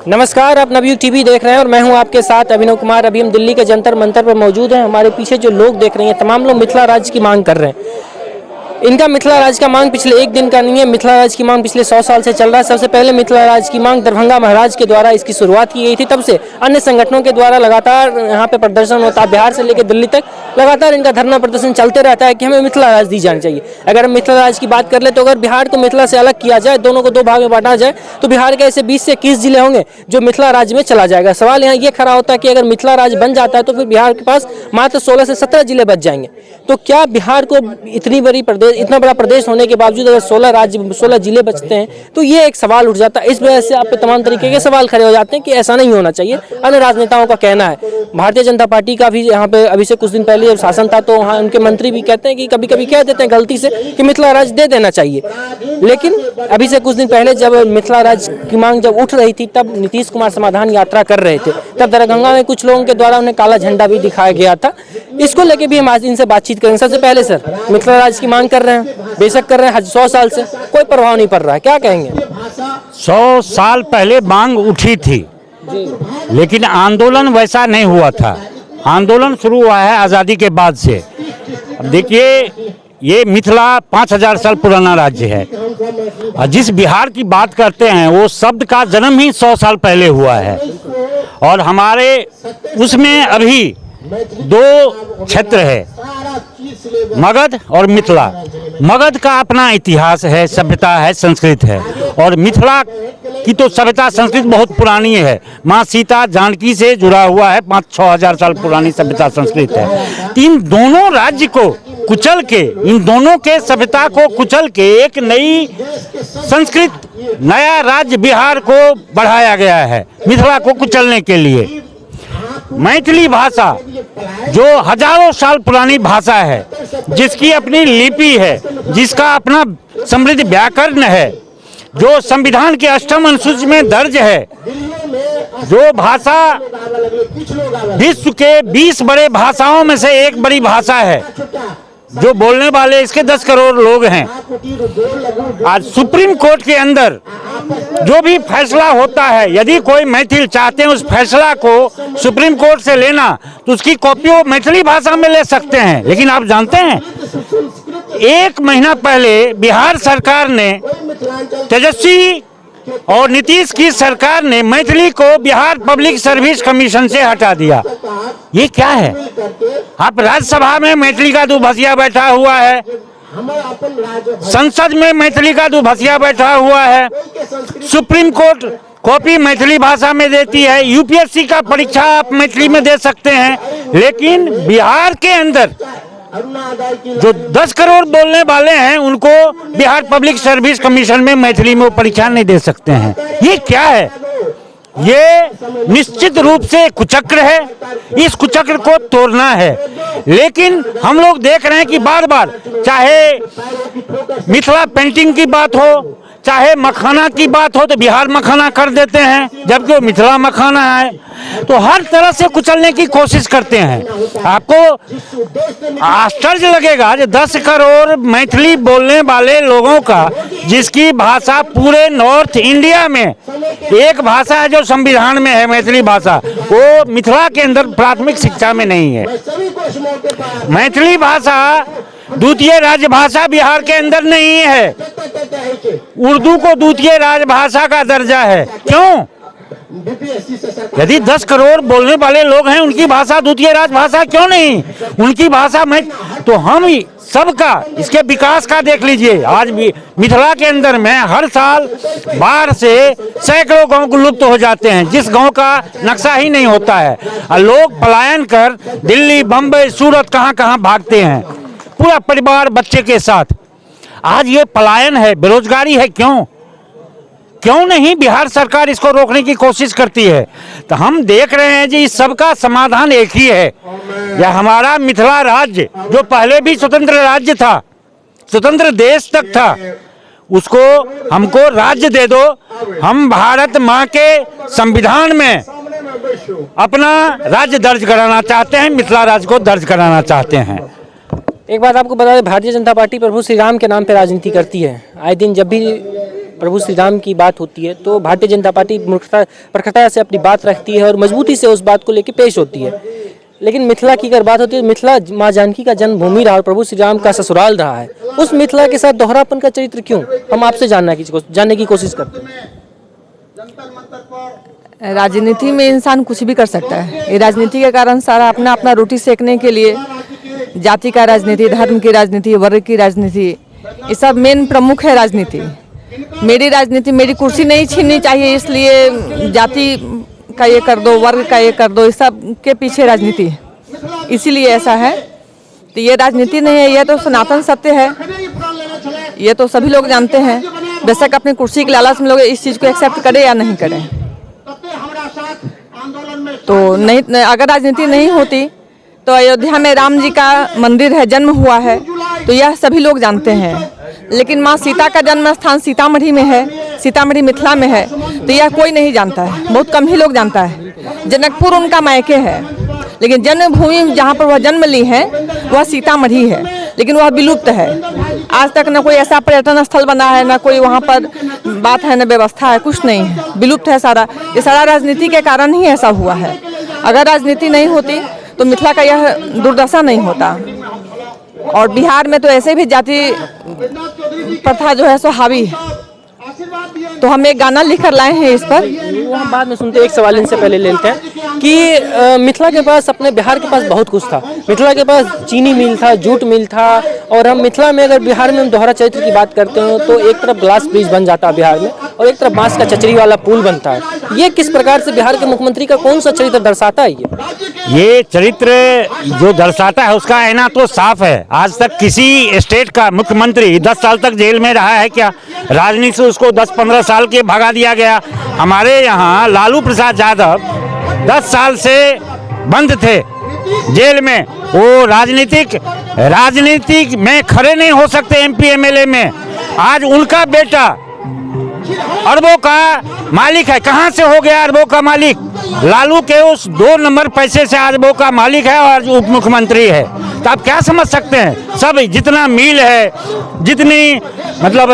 नमस्कार, आप नवयुग टीवी देख रहे हैं और मैं हूं आपके साथ अभिनव कुमार। अभी हम दिल्ली के जंतर मंतर पर मौजूद हैं। हमारे पीछे जो लोग देख रहे हैं तमाम लोग मिथिला राज्य की मांग कर रहे हैं। इनका मिथिला राज्य का मांग पिछले एक दिन का नहीं है, मिथिला राज्य की मांग पिछले 100 साल से चल रहा है। सबसे पहले मिथिला राज्य की मांग दरभंगा महाराज के द्वारा इसकी शुरुआत की गई थी। तब से अन्य संगठनों के द्वारा लगातार यहाँ पे प्रदर्शन होता है। बिहार से लेकर दिल्ली तक लगातार इनका धरना प्रदर्शन चलते रहता है कि हमें मिथिला राज्य दी जानी चाहिए। अगर हम मिथिला राज्य की बात कर ले तो अगर बिहार को मिथिला से अलग किया जाए, दोनों को दो भाग में बांटा जाए, तो बिहार के ऐसे 20 से 21 जिले होंगे जो मिथिला राज्य में चला जाएगा। सवाल यहाँ ये खड़ा होता है कि अगर मिथिला राज्य बन जाता है तो फिर बिहार के पास मात्र 16 से 17 जिले बच जाएंगे। तो क्या बिहार को इतना बड़ा प्रदेश होने के बावजूद अगर 16 जिले बचते हैं तो ये एक सवाल उठ जाता है। इस वजह से आप पे तमाम तरीके के सवाल खड़े हो जाते हैं कि ऐसा नहीं होना चाहिए। अन्य राजनेताओं का कहना है, भारतीय जनता पार्टी का भी यहाँ पे अभी से कुछ दिन पहले जब शासन था तो वहाँ उनके मंत्री भी कहते हैं कि कभी कभी कह देते हैं गलती से कि मिथिला राज्य दे देना चाहिए। लेकिन अभी से कुछ दिन पहले जब मिथिला राज्य की मांग जब उठ रही थी तब नीतीश कुमार समाधान यात्रा कर रहे थे। तब दरभंगा में कुछ लोगों के द्वारा उन्हें काला झंडा भी दिखाया गया था। इसको लेके भी हम आज इनसे बातचीत करेंगे। सबसे पहले सर, मिथिला राज्य की मांग कर रहे हैं, बेशक कर रहे हैं 100 साल से, कोई प्रभाव नहीं पड़ रहा है, क्या कहेंगे? 100 साल पहले मांग उठी थी लेकिन आंदोलन वैसा नहीं हुआ था। आंदोलन शुरू हुआ है आज़ादी के बाद से। अब देखिए, ये मिथिला 5000 साल पुराना राज्य है और जिस बिहार की बात करते हैं वो शब्द का जन्म ही 100 साल पहले हुआ है। और हमारे उसमें अभी दो क्षेत्र है, मगध और मिथिला। मगध का अपना इतिहास है, सभ्यता है, संस्कृत है, और मिथिला की तो सभ्यता संस्कृत बहुत पुरानी है। माँ सीता जानकी से जुड़ा हुआ है, 5-6 हजार साल पुरानी सभ्यता संस्कृत है। इन दोनों राज्य को कुचल के, इन दोनों के सभ्यता को कुचल के एक नई संस्कृत, नया राज्य बिहार को बढ़ाया गया है मिथिला को कुचलने के लिए। मैथिली भाषा जो हजारों साल पुरानी भाषा है, जिसकी अपनी लिपि है, जिसका अपना समृद्ध व्याकरण है, जो संविधान के 8वें अनुसूची में दर्ज है, जो भाषा विश्व के 20 बड़े भाषाओं में से एक बड़ी भाषा है, जो बोलने वाले इसके 10 करोड़ लोग हैं। आज सुप्रीम कोर्ट के अंदर जो भी फैसला होता है, यदि कोई मैथिल चाहते हैं उस फैसला को सुप्रीम कोर्ट से लेना तो उसकी कॉपी वो मैथिली भाषा में ले सकते हैं। लेकिन आप जानते हैं, 1 महीना पहले बिहार सरकार ने, तेजस्वी और नीतीश की सरकार ने मैथिली को बिहार पब्लिक सर्विस कमीशन से हटा दिया। ये क्या है? आप राज्यसभा में मैथिली का दुभसिया बैठा हुआ है, संसद में मैथिली का दुभसिया बैठा हुआ है, सुप्रीम कोर्ट कॉपी मैथिली भाषा में देती है, यूपीएससी का परीक्षा आप मैथिली में दे सकते हैं। लेकिन बिहार के अंदर जो 10 करोड़ बोलने वाले हैं उनको बिहार पब्लिक सर्विस कमीशन में मैथिली में वो परीक्षा नहीं दे सकते हैं। ये क्या है? ये निश्चित रूप से कुचक्र है, इस कुचक्र को तोड़ना है। लेकिन हम लोग देख रहे हैं कि बार बार, चाहे मिथिला पेंटिंग की बात हो, चाहे मखाना की बात हो, तो बिहार मखाना कर देते हैं जबकि वो मिथिला मखाना है। तो हर तरह से कुचलने की कोशिश करते हैं। आपको आश्चर्य लगेगा कि 10 करोड़ मैथिली बोलने वाले लोगों का, जिसकी भाषा पूरे नॉर्थ इंडिया में एक भाषा है जो संविधान में है, मैथिली भाषा, वो मिथिला के अंदर प्राथमिक शिक्षा में नहीं है। मैथिली भाषा द्वितीय राजभाषा बिहार के अंदर नहीं है। उर्दू को द्वितीय राजभाषा का दर्जा है। क्यों? यदि 10 करोड़ बोलने वाले लोग हैं, उनकी भाषा द्वितीय राजभाषा क्यों नहीं? उनकी भाषा में तो हम सबका, इसके विकास का देख लीजिए। आज भी मिथिला के अंदर में हर साल बाढ़ से सैकड़ों गांव को लुप्त हो जाते हैं, जिस गांव का नक्शा ही नहीं होता है, और लोग पलायन कर दिल्ली, बम्बई, सूरत कहां भागते हैं, पूरा परिवार बच्चे के साथ। आज ये पलायन है, बेरोजगारी है। क्यों नहीं बिहार सरकार इसको रोकने की कोशिश करती है? तो हम देख रहे हैं जी, इस सब का समाधान एक ही है। यह हमारा मिथिला राज्य, जो पहले भी स्वतंत्र राज्य था, स्वतंत्र देश तक था, उसको हमको राज्य दे दो। हम भारत माँ के संविधान में अपना राज्य दर्ज कराना चाहते हैं, मिथिला राज्य को दर्ज कराना चाहते हैं। एक बात आपको बता दें, भारतीय जनता पार्टी प्रभु श्री राम के नाम पे राजनीति करती है। आए दिन जब भी प्रभु श्री राम की बात होती है तो भारतीय जनता पार्टी प्रखरता से अपनी बात रखती है और मजबूती से उस बात को लेकर पेश होती है। लेकिन मिथिला की अगर बात होती है, मिथिला माँ जानकी का जन्मभूमि रहा और प्रभु श्री राम का ससुराल रहा है, उस मिथिला के साथ दोहरापन का चरित्र क्यों? हम आपसे जानने की कोशिश करते हैं। राजनीति में इंसान कुछ भी कर सकता है। ये राजनीति के कारण सारा अपना अपना रोटी सेकने के लिए जाति का राजनीति, धर्म की राजनीति, वर्ग की राजनीति, ये सब मेन प्रमुख है राजनीति। मेरी राजनीति, मेरी कुर्सी नहीं छीननी चाहिए, इसलिए जाति का ये कर दो, वर्ग का ये कर दो, इस सब के पीछे राजनीति है, इसीलिए ऐसा है। तो ये राजनीति नहीं है, ये तो सनातन सत्य है, ये तो सभी लोग जानते हैं। बेशक अपनी कुर्सी के लालच में लोग इस चीज़ को एक्सेप्ट करें या नहीं करें। तो नहीं, अगर राजनीति नहीं होती तो अयोध्या में राम जी का मंदिर है, जन्म हुआ है, तो यह सभी लोग जानते हैं। लेकिन माँ सीता का जन्म स्थान सीतामढ़ी में है, सीतामढ़ी मिथिला में है, तो यह कोई नहीं जानता है, बहुत कम ही लोग जानता है। जनकपुर उनका मायके है, लेकिन जन्मभूमि जहाँ पर वह जन्म ली है वह सीतामढ़ी है, लेकिन वह विलुप्त है। आज तक न कोई ऐसा पर्यटन स्थल बना है, न कोई वहाँ पर बात है, न व्यवस्था है, कुछ नहीं है, विलुप्त है सारा। ये सारा राजनीति के कारण ही ऐसा हुआ है। अगर राजनीति नहीं होती तो मिथिला का यह दुर्दशा नहीं होता। और बिहार में तो ऐसे भी जाति प्रथा जो है सो हावी है। तो हम एक गाना लिख कर लाए हैं इस पर, वो हम बाद में सुनते हैं। एक सवाल इनसे पहले ले लेते हैं कि मिथिला के पास, अपने बिहार के पास बहुत कुछ था। मिथिला के पास चीनी मिल था, जूट मिल था, और हम मिथिला में अगर बिहार में हम दोहरा चरित्र की बात करते हो तो एक तरफ ग्लास ब्रिज बन जाता है बिहार में और एक तरफ बांस का चचरी वाला पुल बनता है। ये किस प्रकार से बिहार के मुख्यमंत्री का कौन सा चरित्र दर्शाता है? ये चरित्र जो दर्शाता है उसका आईना तो साफ है। आज तक किसी स्टेट का मुख्यमंत्री 10 साल तक जेल में रहा है क्या? राजनीति से उसको 10-15 साल के भगा दिया गया। हमारे यहाँ लालू प्रसाद यादव 10 साल से बंद थे जेल में। वो राजनीतिक में खड़े नहीं हो सकते एमपी एमएलए में। आज उनका बेटा अरबों का मालिक है। कहाँ से हो गया अरबों का मालिक? लालू के उस 2 नंबर पैसे से अरबों का मालिक है और उप मुख्यमंत्री है। तो आप क्या समझ सकते हैं? सब जितना मिल है, जितनी मतलब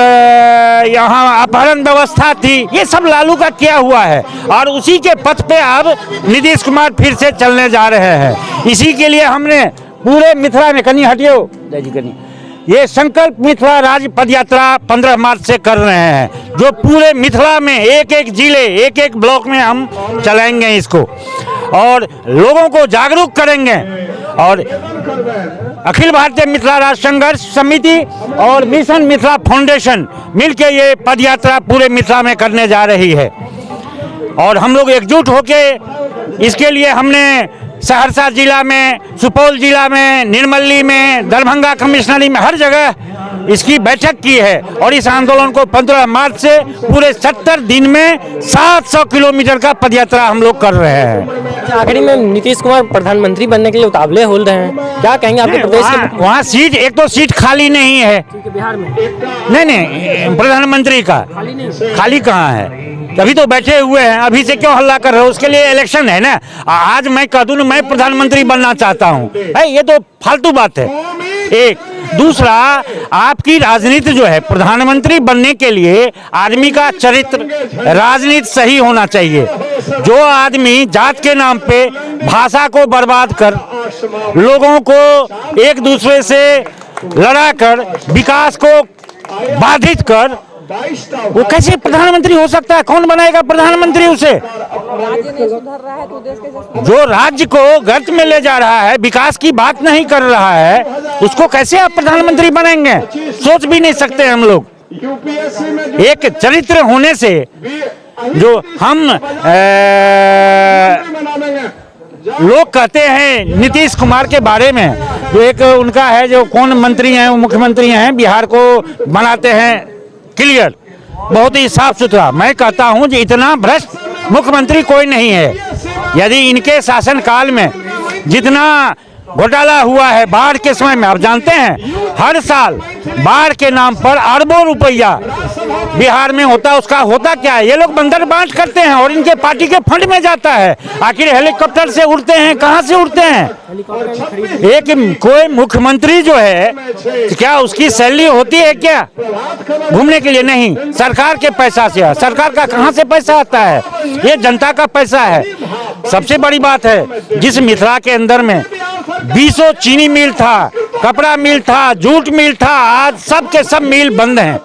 यहाँ अपहरण व्यवस्था थी, ये सब लालू का किया हुआ है। और उसी के पथ पे अब नीतीश कुमार फिर से चलने जा रहे हैं। इसी के लिए हमने पूरे मिथिला में, कहीं हटियो कहीं, ये संकल्प मिथिला राज्य पदयात्रा 15 मार्च से कर रहे हैं, जो पूरे मिथिला में एक एक जिले, एक एक ब्लॉक में हम चलाएंगे इसको और लोगों को जागरूक करेंगे। और अखिल भारतीय मिथिला राज्य संघर्ष समिति और मिशन मिथिला फाउंडेशन मिलके ये पदयात्रा पूरे मिथिला में करने जा रही है। और हम लोग एकजुट होके इसके लिए हमने सहरसा जिला में, सुपौल जिला में, निर्मली में, दरभंगा कमिश्नरी में, हर जगह इसकी बैठक की है। और इस आंदोलन को 15 मार्च से पूरे 70 दिन में 700 किलोमीटर का पदयात्रा हम लोग कर रहे हैं। आखिरी में नीतीश कुमार प्रधानमंत्री बनने के लिए उतावले हो रहे हैं, क्या कहेंगे आपके प्रदेश के? वहाँ सीट, एक तो सीट खाली नहीं है बिहार में। नहीं, प्रधानमंत्री का खाली कहाँ है? तभी तो बैठे हुए हैं। अभी से क्यों हल्ला कर रहे हो? उसके लिए इलेक्शन है ना। आज मैं कह दूं मैं प्रधानमंत्री बनना चाहता हूँ, ये तो फालतू बात है। एक दूसरा, आपकी राजनीति जो है, प्रधानमंत्री बनने के लिए आदमी का चरित्र, राजनीति सही होना चाहिए। जो आदमी जात के नाम पे भाषा को बर्बाद कर, लोगों को एक दूसरे से लड़ा कर, विकास को बाधित कर, वो कैसे प्रधानमंत्री हो सकता है? कौन बनाएगा प्रधानमंत्री उसे? जो राज्य को गर्त में ले जा रहा है, विकास की बात नहीं कर रहा है, उसको कैसे आप प्रधानमंत्री बनेंगे? सोच भी नहीं सकते हम लोग। एक चरित्र होने से जो हम लोग कहते हैं नीतीश कुमार के बारे में, जो एक उनका है, जो कौन मंत्री हैं, वो मुख्यमंत्री हैं, बिहार को बनाते हैं क्लियर, बहुत ही साफ सुथरा। मैं कहता हूं कि इतना भ्रष्ट मुख्यमंत्री कोई नहीं है। यदि इनके शासनकाल में जितना घोटाला हुआ है बाढ़ के समय में। आप जानते हैं हर साल बाढ़ के नाम पर अरबों रुपया बिहार में होता है। उसका होता क्या है, ये लोग बंदर बांट करते हैं और इनके पार्टी के फंड में जाता है। आखिर हेलीकॉप्टर से उड़ते हैं, कहाँ से उड़ते हैं? एक कोई मुख्यमंत्री जो है क्या उसकी सैलरी होती है क्या घूमने के लिए? नहीं, सरकार के पैसा से। सरकार का कहाँ से पैसा आता है? ये जनता का पैसा है। सबसे बड़ी बात है, जिस मिथिला के अंदर में 20 चीनी मिल था, कपड़ा मिल था, जूट मिल था, आज सब के सब मिल बंद हैं।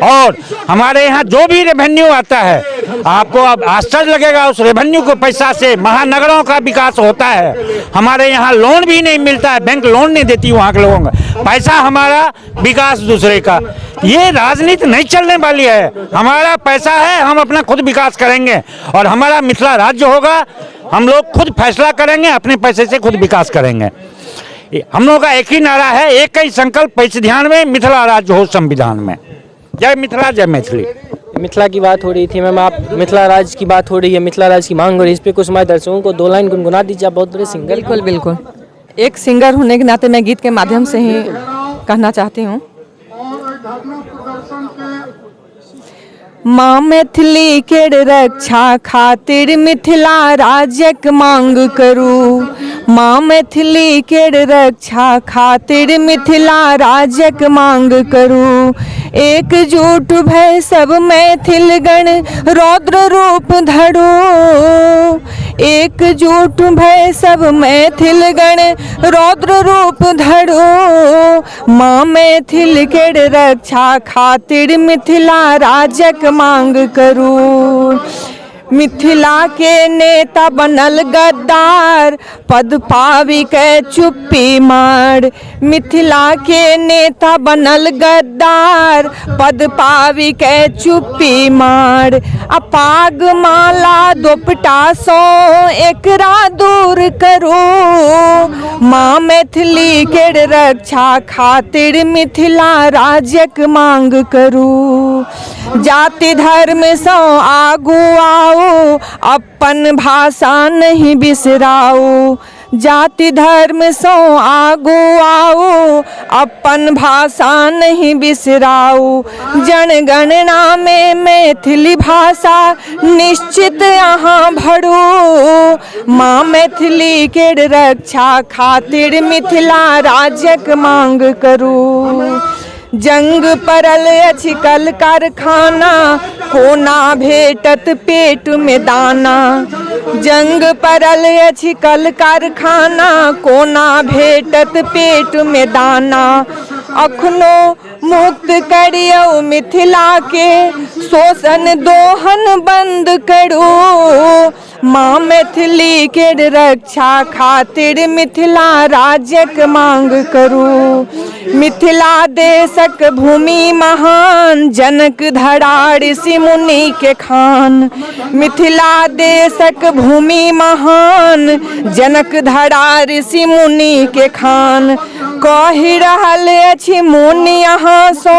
और हमारे यहाँ जो भी रेवेन्यू आता है, आपको अब आश्चर्य लगेगा, उस रेवेन्यू को पैसा से महानगरों का विकास होता है। हमारे यहाँ लोन भी नहीं मिलता है, बैंक लोन नहीं देती वहाँ के लोगों का। पैसा हमारा, विकास दूसरे का। ये राजनीति नहीं चलने वाली है। हमारा पैसा है, हम अपना खुद विकास करेंगे और हमारा मिथिला राज्य होगा। हम लोग खुद फैसला करेंगे, अपने पैसे से खुद विकास करेंगे। हम लोगों का एक ही नारा है, एक ही संकल्प, इस ध्यान में मिथिला राज्य हो संविधान में। जय मिथिला, जय मैथिली। मिथिला की बात हो रही थी मैम, आप मिथिला राज्य की बात हो रही है, मिथिला राज्य की मांग हो रही है, इस पे कुछ हमारे दर्शकों को 2 लाइन गुनगुना दीजिए। आप बहुत बड़े सिंगर। बिल्कुल बिल्कुल, एक सिंगर होने के नाते मैं गीत के माध्यम से ही कहना चाहती हूँ। माँ मैथिली केर रक्षा खातिर मिथिला राज्यक मांग करू। माँ मैथिली केर रक्षा खातिर मिथिला राज्यक मांग करू। एकजुट भय सब मैथिलगण रौद्र रूप धरू। एकजुट भय सब मैथिलगण रौद्र रूप धरू। माँ मैथिल केर रक्षा खातिर मिथिला राज्यक मांग करू। मिथिला के नेता बनल गद्दार, पद पावी के चुप्पी मार। मिथिला के नेता बनल गद्दार, पद पावी के चुप्पी मार। अपाग माला दोपटा सो एकरा दूर करो। माँ मैथिली केर रक्षा खातिर मिथिला राज्यक मांग करू। जाति धर्म सो आगू आओ, अपन भाषा नहीं बिसराओ। जाति धर्म सो आगू आओ, अपन भाषा नहीं बिसराओ। जनगणना में मैथिली भाषा निश्चित यहाँ भरो। माँ मैथिली केर रक्षा खातिर मिथिला राज्यक मांग करू। जंग परल अछि कल कारखाना, कोना भेटत पेट में दाना। जंग परल अछि कल कारखाना, कोना भेटत पेट में दाना। अखनो मुक्त करियो मिथिला के, शोषण दोहन बंद करो। माँ मैथिली केर रक्षा खातिर मिथिला राज्यक मांग करू। मिथिला देशक भूमि महान, जनक धरा ऋषि मुनि के खान। मिथिला देशक भूमि महान, जनक धरा ऋषि मुनि के खान। कहि रहल अछि मुनि यहाँ सो,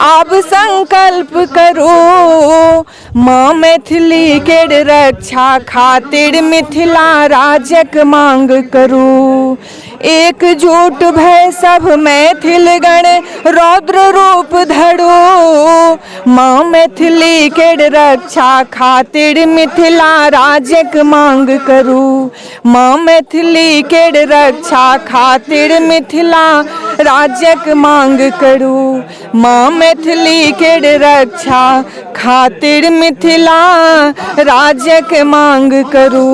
आब संकल्प करो। माँ मैथिली केर रक्षा खातिर मिथिला राज्यक मांग करू। एकजुट भय सब मैथिलगण रौद्र रूप धरो। माँ मैथिली केर रक्षा खातिर मिथिला राज्यक मांग करू। माँ मैथिली केर रक्षा खातिर मिथिला राज्यक मांग करू। माँ मैथिली केर रक्षा खातिर मिथिला राज्यक मांग करू।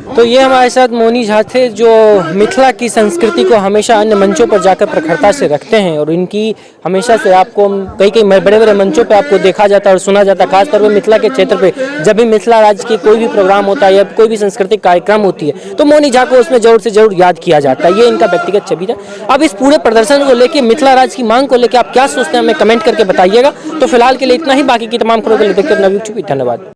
तो ये हमारे साथ मोनी झा थे, जो मिथिला की संस्कृति को हमेशा अन्य मंचों पर जाकर प्रखरता से रखते हैं और इनकी हमेशा से आपको कई बड़े बड़े मंचों पे आपको देखा जाता है और सुना जाता है। खासतौर पर मिथिला के क्षेत्र पे जब भी मिथिला राज्य की कोई भी प्रोग्राम होता है या कोई भी सांस्कृतिक कार्यक्रम होती है तो मोनी झा को उसमें जरूर से जरूर याद किया जाता है। ये इनका व्यक्तिगत छवि है। अब इस पूरे प्रदर्शन को लेकर, मिथिला राज्य की मांग को लेकर आप क्या सोचते हैं, हमें कमेंट करके बताइएगा। तो फिलहाल के लिए इतना ही, बाकी की तमाम खबरों के लिए देखते हैं अपना यूट्यूब। धन्यवाद।